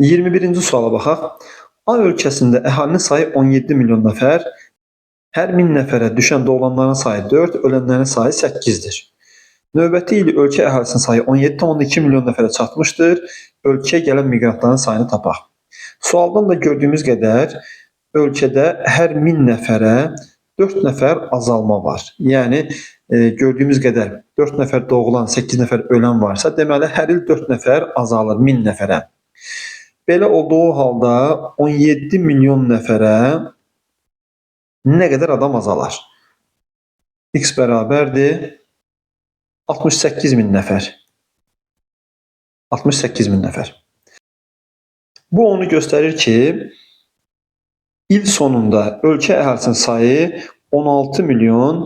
21-ci suala baxaq. A ölkəsində əhalinin sayı 17 milyon nəfər, hər 1000 nəfərə düşən doğulanların sayı 4, ölənlərin sayı 8-dir. Növbəti il ölkə əhalisinin sayı 17,2 milyon nəfərə çatmışdır. Ölkəyə gələn miqrantların sayını tapaq. Sualdan da gördüyümüz qədər ölkədə hər 1000 nəfərə 4 nəfər azalma var. Yəni gördüyümüz qədər 4 nəfər doğulan, 8 nəfər ölən varsa, deməli hər il 4 nəfər azalır 1000 nəfərə. Belə olduğu halda 17 milyon nəfərə nə qədər adam azalar? X bərabərdir 68 min nəfər. 68 min nəfər. Bu onu göstərir ki, il sonunda ölkə əhalisinin sayı 16 milyon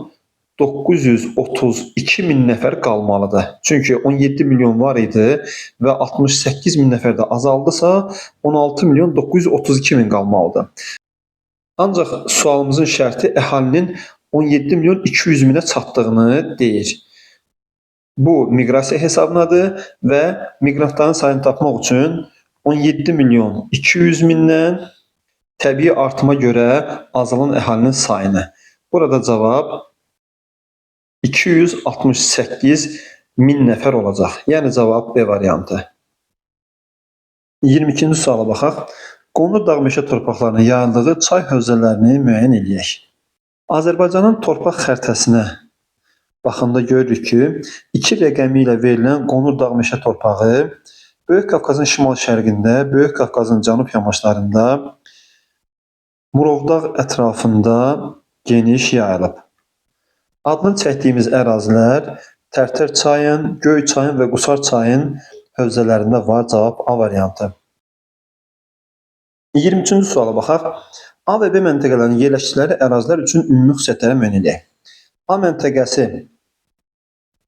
932 min nəfər qalmalıdır. Çünki 17 milyon var idi və 68 min nəfər də azaldısa 16 milyon 932 min qalmalıdır. Ancaq sualımızın şərti əhalinin 17 milyon 200 minə çatdığını deyir. Bu miqrasiya hesabınadır və miqrantların sayını tapmaq üçün 17 milyon 200 mindən təbii artıma görə azalan əhalinin sayını. Burada cavab 268 min nəfər olacaq. Yəni cavab B variantı. 22-ci suala baxaq. Qonur dağ meşə torpaqlarına yayıldığı çay hövzələrini müəyyən edək. Azərbaycanın torpaq xəritəsinə baxanda görürük ki, 2 rəqəmi ilə verilən Qonur dağ meşə torpağı Böyük Qafqazın şimal-şərqində, Böyük Qafqazın cənub yamaçlarında, Murovdağ ətrafında geniş yayılıb. Adını çəkdiyimiz ərazilər Tərtər çayın, Göy çayın və Qusar çayın hövzələrində var. Cavab A variantı. 23-cü suala baxaq. A və B məntəqələrinin yerləşdikləri ərazilər üçün ümumi xüsusiyyətləri müəyyən edək. A məntəqəsi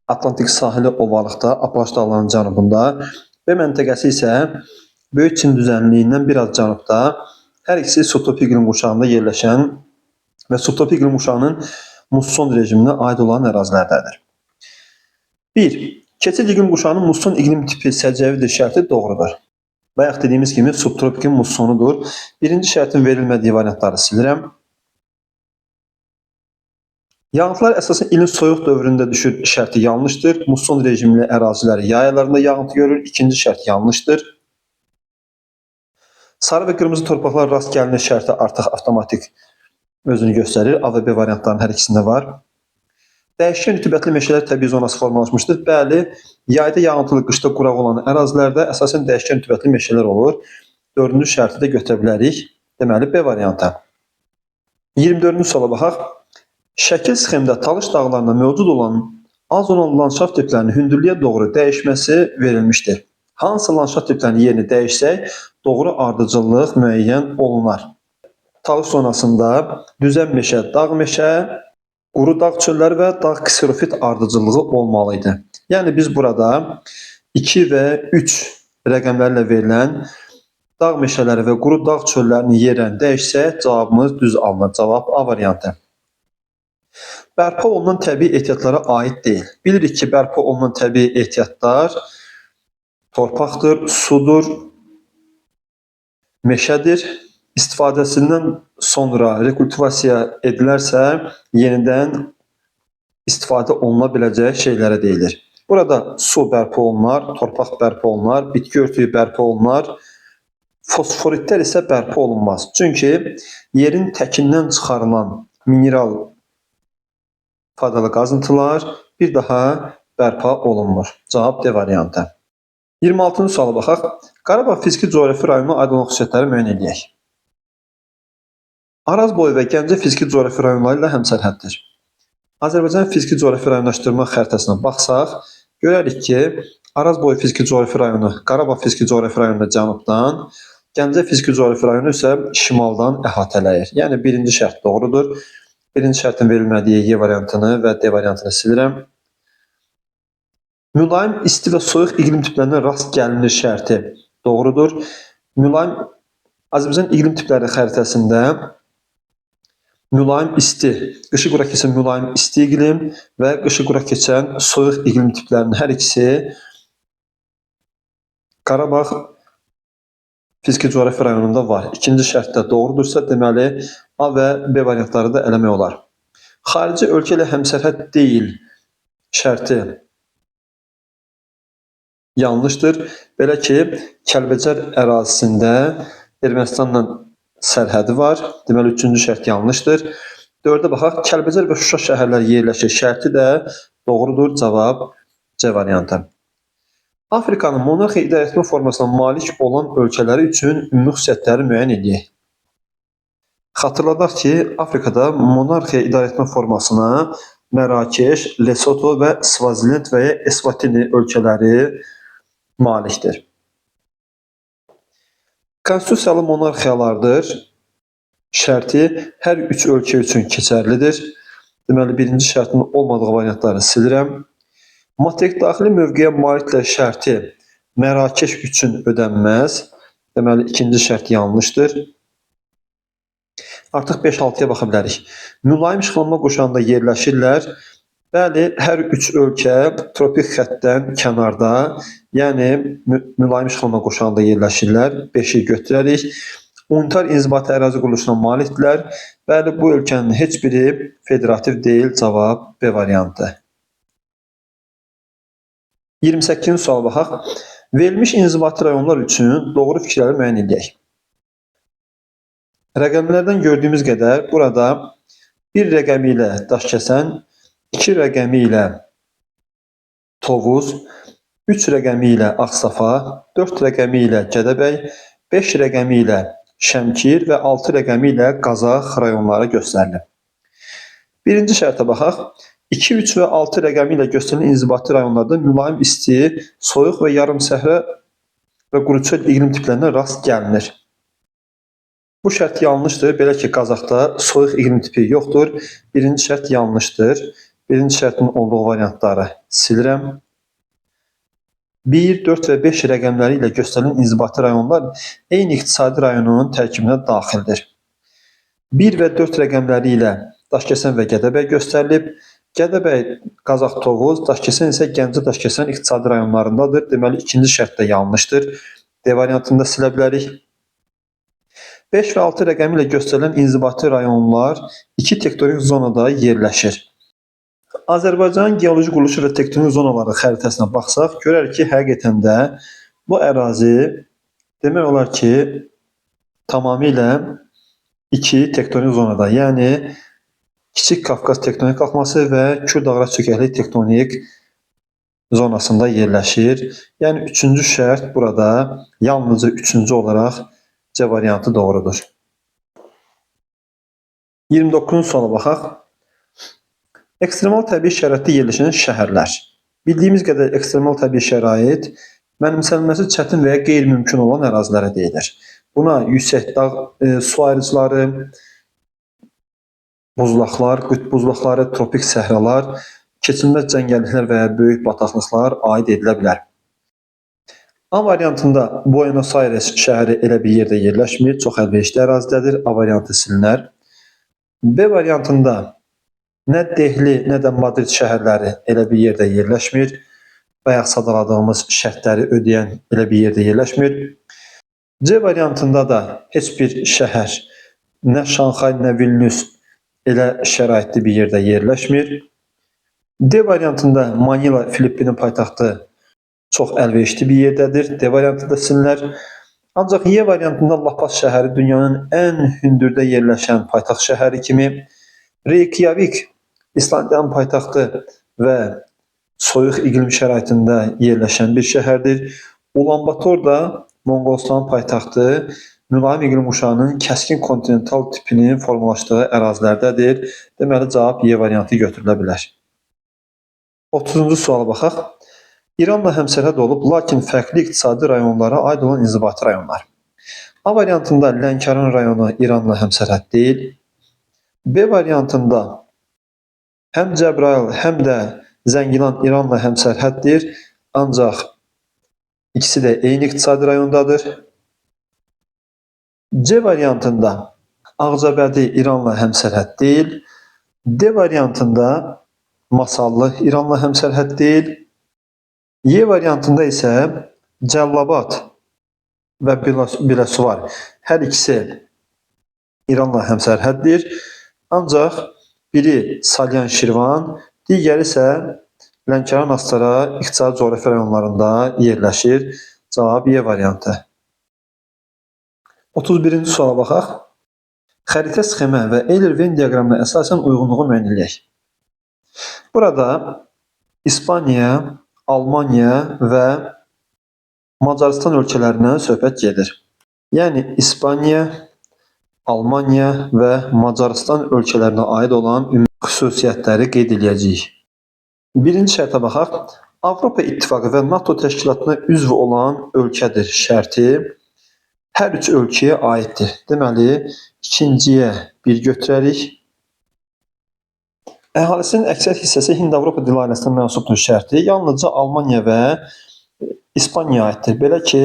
Atlantik sahili ovalıqda, Apalaş dağlarının cənubunda, B məntəqəsi isə Böyük Çin düzənliyindən biraz cənubda, hər ikisi subtropik iqlim qurşağında yerləşən və subtropik iqlim qurşağının musson rejiminə aid olan ərazilərdədir. 1. Keçid iqlim qurşağının musson iqlim tipi səciyyəvidir şərti doğrudur. Bayaq dediyimiz kimi subtropikin mussonudur. Birinci şərtin verilmədiyi variantları silirəm. Yağıntılar əsasən ilin soyuq dövründə düşür şərti yanlışdır. Musson rejimli əraziləri yay aylarında yağıntı görür. İkinci şərt yanlışdır. Sarı və qırmızı torpaqlar rast gəlinir şərti artıq avtomatik özünü göstərir. A və B variantlarının hər ikisində var. Dəyişkən rütubətli meşələr təbii zonası formalaşmışdır. Bəli, yayda yağıntılı, qışda quraq olan ərazilərdə əsasən dəyişkən rütubətli meşələr olur. Dördüncü şərti də götürə bilərik. Deməli, B variantı. 24-cü suala baxaq. Şəkil sxemdə Talış dağlarında mövcud olan az olan landşaft tiplərinin hündürlüyə doğru dəyişməsi verilmişdir. Hansı landşaft tiplərinin yerini dəyişsək, doğru ardıcıllıq müəyyən olunar. Talış zonasında düzən meşə, dağ meşə, quru dağ çölləri və dağ kserofit ardıcıllığı olmalıydı. Yəni biz burada 2 və 3 rəqəmlərlə verilən dağ meşələri və quru dağ çöllərinin yerini dəyişsək, cavabımız düz alınır. Cavab A variantı. Bərpa olunan təbii ehtiyatlara aid deyil. Bilirik ki, bərpa olunan təbii ehtiyatlar torpaqdır, sudur, meşədir. İstifadəsindən sonra rekultivasiya edilərsə, yenidən istifadə oluna biləcək şeylərə deyilir. Burada su bərpa olunar, torpaq bərpa olunar, bitki örtüyü bərpa olunar. Fosforitlər isə bərpa olunmaz. Çünki yerin təkindən çıxarılan mineral faydalı qazıntılar bir daha bərpa olunmur. Cavab D variantı. 26-cı suala baxaq. Qarabağ fiziki coğrafi rayonuna aid olan xüsusiyyətləri müəyyən edək. Araz boyu və Gəncə fiziki coğrafi rayonları ilə həmsərhəddir. Azərbaycan fiziki coğrafi rayonlaşdırma xəritəsinə baxsaq, görərik ki, Araz boyu fiziki coğrafi rayonu Qarabağ fiziki coğrafi rayonunda cənubdan, Gəncə fiziki coğrafi rayonu isə şimaldan əhatələyir. Yəni birinci şərt doğrudur. Birinci şərtin verilmədiyi Y variantını və D variantını silirəm. Mülayim, isti və soyuq iqlim tiplərinə rast gəlinir şərti doğrudur. Mülayim, Azərbaycan iqlim tipləri xəritəsində mülayim isti, qışı qura keçən mülayim isti iqlim və qışı qura keçən soyuq iqlim tiplərinin hər ikisi Qarabağ fiziki coğrafi rayonunda var. İkinci şərtdə doğrudursa, deməli A və B variantları da eləmək olar. Xarici ölkə ilə həmsərhəd deyil şərti yanlışdır. Belə ki, Kəlbəcər ərazisində Ermənistanla sərhədi var. Deməli, üçüncü şərt yanlışdır. 4-ə baxaq. Kəlbəcər və Şuşa şəhərləri yerləşir. Şərti də doğrudur. Cavab C variantı. Afrikanın monarxiya idarəetmə formasına malik olan ölkələri üçün ümumi xüsusiyyətləri müəyyən edək. Xatırladaq ki, Afrikada monarxiya idarəetmə formasına Mərakeş, Lesoto və Svazilend və ya Esvatini ölkələri malikdir. Konstitusiyalı monarxiyalardır. Şərti hər üç ölkə üçün keçərlidir. Deməli, birinci şərtin olmadığı variantları silirəm. Materik daxili mövqeyə maliklər şərti Mərakeş üçün ödənməz. Deməli, ikinci şərt yanlışdır. Artıq 5-6-ya baxa bilərik. Mülayim işğallanma quşağında yerləşirlər. Bəli, hər üç ölkə tropik xəttdən kənarda, yəni mülayim işğallanma quşağında yerləşirlər. 5-i götürərik. Unitar inzibati ərazi quruluşuna malikdirlər. Bəli, bu ölkənin heç biri federativ deyil. Cavab B variantı. 28-ci suala baxaq. Verilmiş inzibati rayonlar üçün doğru fikirləri müəyyən edək. Rəqəmlərdən gördüyümüz qədər burada 1 rəqəmi ilə Daşkəsən, 2 rəqəmi ilə Tovuz, 3 rəqəmi ilə Ağstafa, 4 rəqəmi ilə Gədəbəy, 5 rəqəmi ilə Şəmkir və 6 rəqəmi ilə Qazax rayonları göstərilir. Birinci şərtə baxaq. 2, 3 və 6 rəqəmi ilə göstərilən inzibati rayonlarda mülayim isti, soyuq və yarım səhra və quru çöl iqlim tiplərinə rast gəlinir. Bu şərt yanlışdır. Belə ki, Qazaxda soyuq iqlim tipi yoxdur. Birinci şərt yanlışdır. Birinci şərtin olduğu variantları silirəm. 1, 4 və 5 rəqəmləri ilə göstərilən inzibati rayonlar eyni iqtisadi rayonun tərkibinə daxildir. 1 və 4 rəqəmləri ilə Daşkəsən və Gədəbəy göstərilib. Gədəbəy, Qazax, Tovuz, Daşkəsən isə Gəncə, Daşkəsən iqtisadi rayonlarındadır. Deməli, ikinci şərt də yanlışdır. D variantını da silə bilərik. 5 və 6 rəqəmi ilə göstərilən inzibati rayonlar 2 tektonik zonada yerləşir. Azərbaycanın geoloji quruluşu və tektonik zonaları xəritəsinə baxsaq, görərik ki, həqiqətən də bu ərazi demək olar ki, tamamilə 2 tektonik zonada, yəni Kiçik Qafqaz tektonik qalxması və Kürt-Ağraq çökəklik tektonik zonasında yerləşir. Yəni, üçüncü şərt burada yalnızca üçüncü olaraq C variantı doğrudur. 29-cu suala baxaq. Ekstremal təbii şəraitdə yerləşən şəhərlər. Bildiyimiz qədər ekstremal təbii şərait mənimsənilməsi çətin və ya qeyri-mümkün olan ərazilərə deyilir. Buna yüksək dağ su ayrıcıları, buzlaqlar, qütb buzlaqları, tropik səhralar, keçilməz cəngəlliklər və ya böyük bataqlıqlar aid edilə bilər. A variantında Buenos Aires şəhəri elə bir yerdə yerləşmir, çox əlverişli ərazidədir. A variantı silinər. B variantında nə Dehli, nə də Madrid şəhərləri elə bir yerdə yerləşmir. Bayaq sadaladığımız şərtləri ödəyən elə bir yerdə yerləşmir. C variantında da heç bir şəhər, nə Şanxay, nə Vilnius elə şəraitli bir yerdə yerləşmir. D variantında Manila, Filippinin paytaxtı çox əlverişli bir yerdədir. D variantı da silinər. Ancaq Y variantında La Paz şəhəri dünyanın ən hündürdə yerləşən paytaxt şəhəri kimi, Reykjavik, İslandiyanın paytaxtı və soyuq iqlim şəraitində yerləşən bir şəhərdir. Ulan-Bator da Monqolistanın paytaxtı, mülayim iqlim quşağının kəskin kontinental tipinin formalaşdığı ərazilərdədir. Deməli, cavab Y variantı götürülə bilər. 30-cu suala baxaq. İranla həmsərhəd olub, lakin fərqli iqtisadi rayonlara aid olan inzibati rayonlar. A variantında Lənkəran rayonu İranla həmsərhəd deyil. B variantında həm Cəbrayıl, həm də Zəngilan İranla həmsərhəddir, ancaq ikisi də eyni iqtisadi rayondadır. C variantında Ağcabədi İranla həmsərhəd deyil. D variantında Masallı İranla həmsərhəd deyil. Y variantında isə Cəllabad və Biləsu var. Hər ikisi İranla həmsərhəddir. Ancaq biri Salyan Şirvan, digəri isə Lənkəran Astara iqtisadi coğrafi rayonlarında yerləşir. Cavab Y variantı. 31-ci suala baxaq. Xəritə sxemə və Euler-Venn diaqramına əsasən uyğunluğu müəyyən edək. Burada İspaniya, Almanya və Macaristan ölkələrindən söhbət gedir. Yəni İspaniya, Almanya və Macaristan ölkələrinə aid olan ümumi xüsusiyyətləri qeyd edəcəyik. Birinci şərtə baxaq. Avropa İttifaqı və NATO təşkilatına üzv olan ölkədir şərti hər üç ölkəyə aiddir. Deməli, ikinciyə 1 götürərik. Əhalisinin əksər hissəsi Hind-Avropa dil ailəsinə mənsubdur şərti yalnızca Almaniya və İspaniyaya aiddir. Belə ki,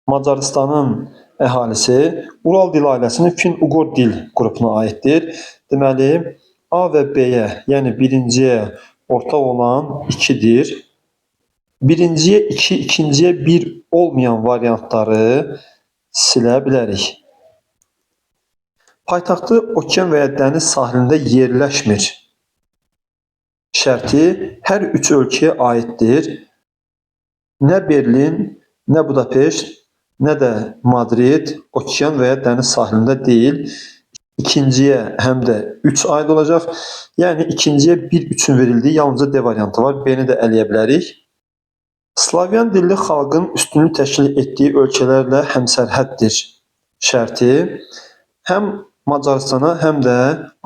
Macaristanın əhalisi Ural dil ailəsinin Fin-Uqor dil qrupuna aiddir. Deməli, A və B-yə, yəni birinciyə ortaq olan 2-dir. Birinciyə 2, ikinciyə 1 olmayan variantları silə bilərik. Paytaxtı okean və ya dəniz sahilində yerləşmir şərti hər üç ölkəyə aiddir. Nə Berlin, nə Budapeşt, nə də Madrid okean və ya dəniz sahilində deyil. İkinciyə həm də 3 aid olacaq. Yəni ikinciyə 1 üçün verildiyi yalnızca D variantı var. B-ni də eləyə bilərik. Slavyan dilli xalqın üstünlük təşkil etdiyi ölkələrlə həmsərhəddir şərti həm Macaristana, həm də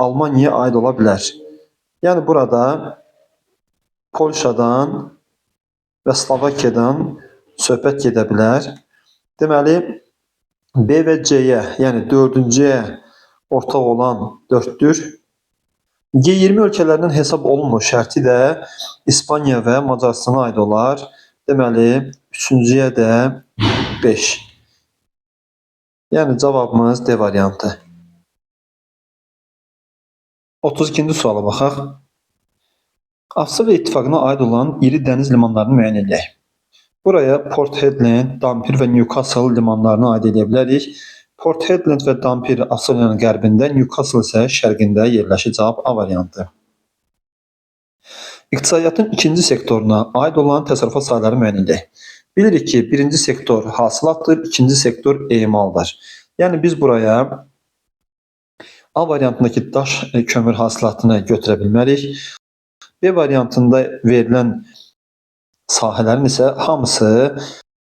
Almaniyaya aid ola bilər. Yəni burada Polşadan və Slovakiyadan söhbət gedə bilər. Deməli, B və C-yə, yəni 4-cüyə ortaq olan 4-dür. G20 ölkələrindən hesab olunmur şərti də İspaniya və Macaristana aid olar. Deməli, 3-cüyə də 5. Yəni cavabımız D variantı. 32-ci suala baxaq. Avstraliya İttifaqına aid olan iri dəniz limanlarını müəyyən edək. Buraya Port Hedland, Dampier və Newcastle limanlarını aid edə bilərik. Port Hedland və Dampier Avstraliyanın qərbində, Newcastle isə şərqində yerləşir. Cavab A variantı. İqtisadiyyatın ikinci sektoruna aid olan təsərrüfat sahələri müəyyən edək. Bilirik ki, birinci sektor hasilatdır, ikinci sektor emaldır. Yəni biz buraya A variantındakı daş kömür hasilatını götürə bilmərik. B variantında verilən sahələrin isə hamısı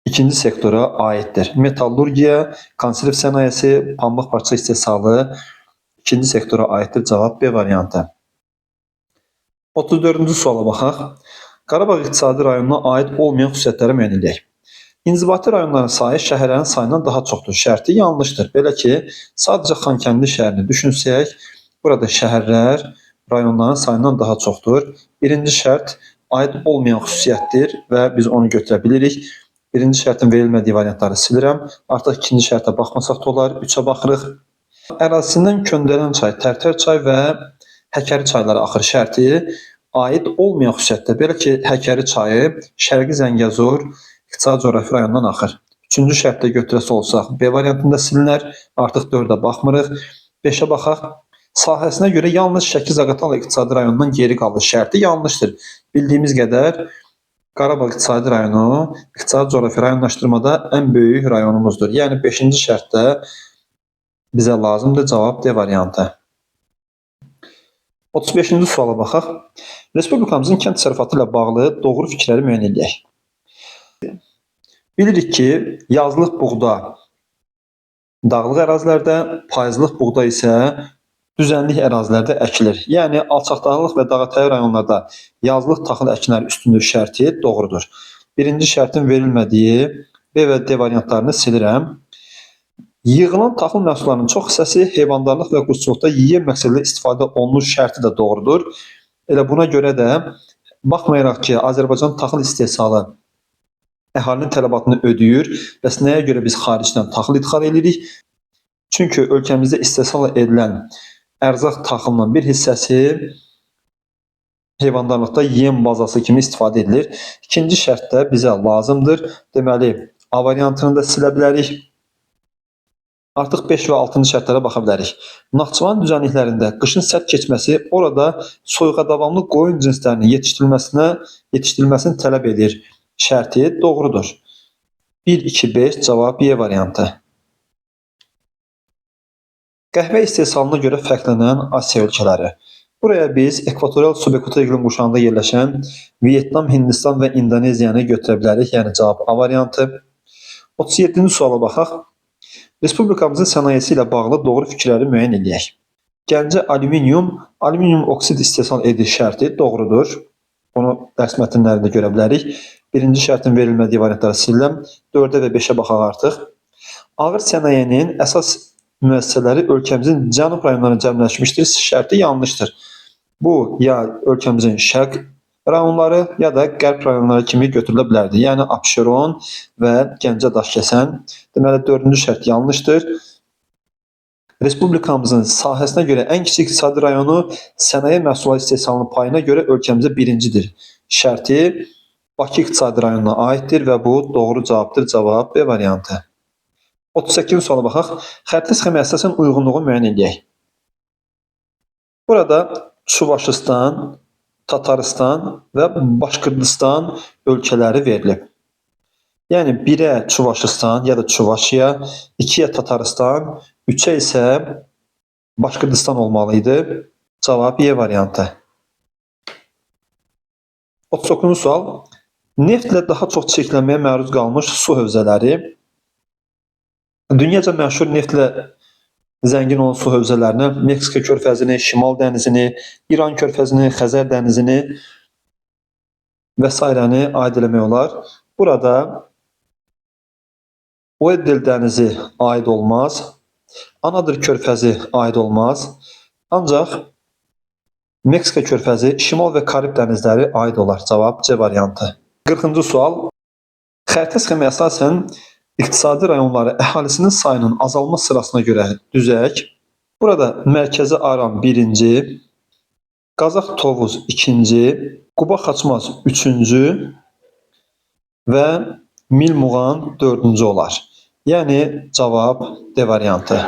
ikinci sektora aiddir. Metallurgiya, konserv sənayesi, pambıq parça istehsalı ikinci sektora aiddir. Cavab B variantı. 34-cü suala baxaq. Qarabağ iqtisadi rayonuna aid olmayan xüsusiyyətləri müəyyən edək. İnzibati rayonların sayı şəhərlərin sayından daha çoxdur. Şərti yanlışdır. Belə ki, sadəcə Xankəndi şəhərini düşünsək, burada şəhərlər rayonların sayından daha çoxdur. Birinci şərt aid olmayan xüsusiyyətdir və biz onu götürə bilirik. Birinci şərtin verilmədiyi variantları silirəm. Artıq ikinci şərtə baxmasaq da olar. 3-ə baxırıq. Ərazisindən Köndələn çay, Tərtər çay və Həkəri çayları axır şərti aid olmayan xüsusiyyətdir. Belə ki, Həkəri çayı Şərqi Zəngəzur iqtisadi coğrafi rayonundan axır. Üçüncü şərtdə götürəsi olsaq, B variantında silinər. Artıq 4-ə baxmırıq. 5-ə baxaq. Sahəsinə görə yalnız Şəki-Zaqatala iqtisadi rayonundan geri qalır şərti yanlışdır. Bildiyimiz qədər Qarabağ iqtisadi rayonu iqtisadi coğrafi rayonlaşdırmada ən böyük rayonumuzdur. Yəni 5-ci şərtdə bizə lazımdır. Cavab D variantı. 35-ci suala baxaq. Respublikamızın kənd təsərrüfatı ilə bağlı doğru fikirləri müəyyən edək. Bilirik ki, yazlıq buğda dağlıq ərazilərdə, payızlıq buğda isə düzənlik ərazilərdə əkilir. Yəni, alçaqdağlıq və dağətəyi rayonlarda yazlıq taxıl əkinləri üstünlük şərti doğrudur. Birinci şərtin verilmədiyi B və D variantlarını silirəm. Yığılan taxıl məhsullarının çox hissəsi heyvandarlıq və quşçuluqda yeyən məqsədlə istifadə olunur şərti də doğrudur. Elə buna görə də baxmayaraq ki, Azərbaycan taxıl istehsalı əhalinin tələbatını ödəyir. Bəs nəyə görə biz xaricdən taxıl idxal edirik? Çünki ölkəmizdə istehsal edilən ərzaq taxılının bir hissəsi heyvandarlıqda yem bazası kimi istifadə edilir. İkinci şərtdə bizə lazımdır. Deməli, A variantını da silə bilərik. Artıq 5 və 6-cı şərtlərə baxa bilərik. Naxçıvan düzənliklərində qışın sərt keçməsi orada soyuğa-davamlı qoyun cinslərinin yetişdirilməsini tələb edir. Şərti doğrudur. 1, 2, 5 cavab Y variantı. Qəhvə istehsalına görə fərqlənən Asiya ölkələri. Buraya biz ekvatorial subekvator iqlim qurşağında yerləşən Vyetnam, Hindistan və Indoneziyanı götürə bilərik. Yəni cavab A variantı. 37-ci suala baxaq. Respublikamızın sənayesi ilə bağlı doğru fikirləri müəyyən edək. Gəncə alüminium oksid istehsal edir şərti doğrudur. Bunu dərs mətnlərində görə bilərik. Birinci şərtin verilmədiyi variantları siləm. 4-ə və 5-ə baxaq artıq. Ağır sənayenin əsas müəssisələri ölkəmizin cənub rayonlarına cəmləşmişdir. Şərti yanlışdır. Bu ya ölkəmizin şərq rayonları ya da qərb rayonları kimi götürülə bilərdi. Yəni Abşeron və Gəncə Daşkəsən. Deməli 4-cü şərt yanlışdır. Respublikamızın sahəsinə görə ən kiçik iqtisadi rayonu sənaye məhsulları istehsalının payına görə ölkəmizdə birincidir. Şərti Bakı iqtisadi rayonuna aiddir və bu doğru cavabdır. Cavab B variantı. 38-ci suala baxaq. Xəritə sxemaya əsasən uyğunluğu müəyyən edək. Burada Çuvaşistan, Tataristan və Başkırdistan ölkələri verilib. Yəni 1-ə Çuvaşistan ya da Çuvaşiya, 2-yə Tataristan, 3-ə isə Başkırdistan olmalıydı. Cavab Y variantı. 39-cu sual. Neftlə daha çox çirklənməyə məruz qalmış su hövzələri. Dünyaca məşhur neftlə zəngin olan su hövzələrinə Meksika körfəzini, Şimal dənizini, İran körfəzini, Xəzər dənizini və s. aid eləmək olar. Burada Oedel dənizi aid olmaz, Anadır körfəzi aid olmaz, ancaq Meksika körfəzi, Şimal və Karib dənizləri aid olar. Cavab C variantı. 40-cı sual. Xəritə sxemaya əsasən iqtisadi rayonları əhalisinin sayının azalma sırasına görə düzək. Burada Mərkəzi Aran 1-ci, Qazax Tovuz 2-ci, Quba Xaçmaz 3-cü və Milmuğan 4-cü olar. Yəni cavab D variantı.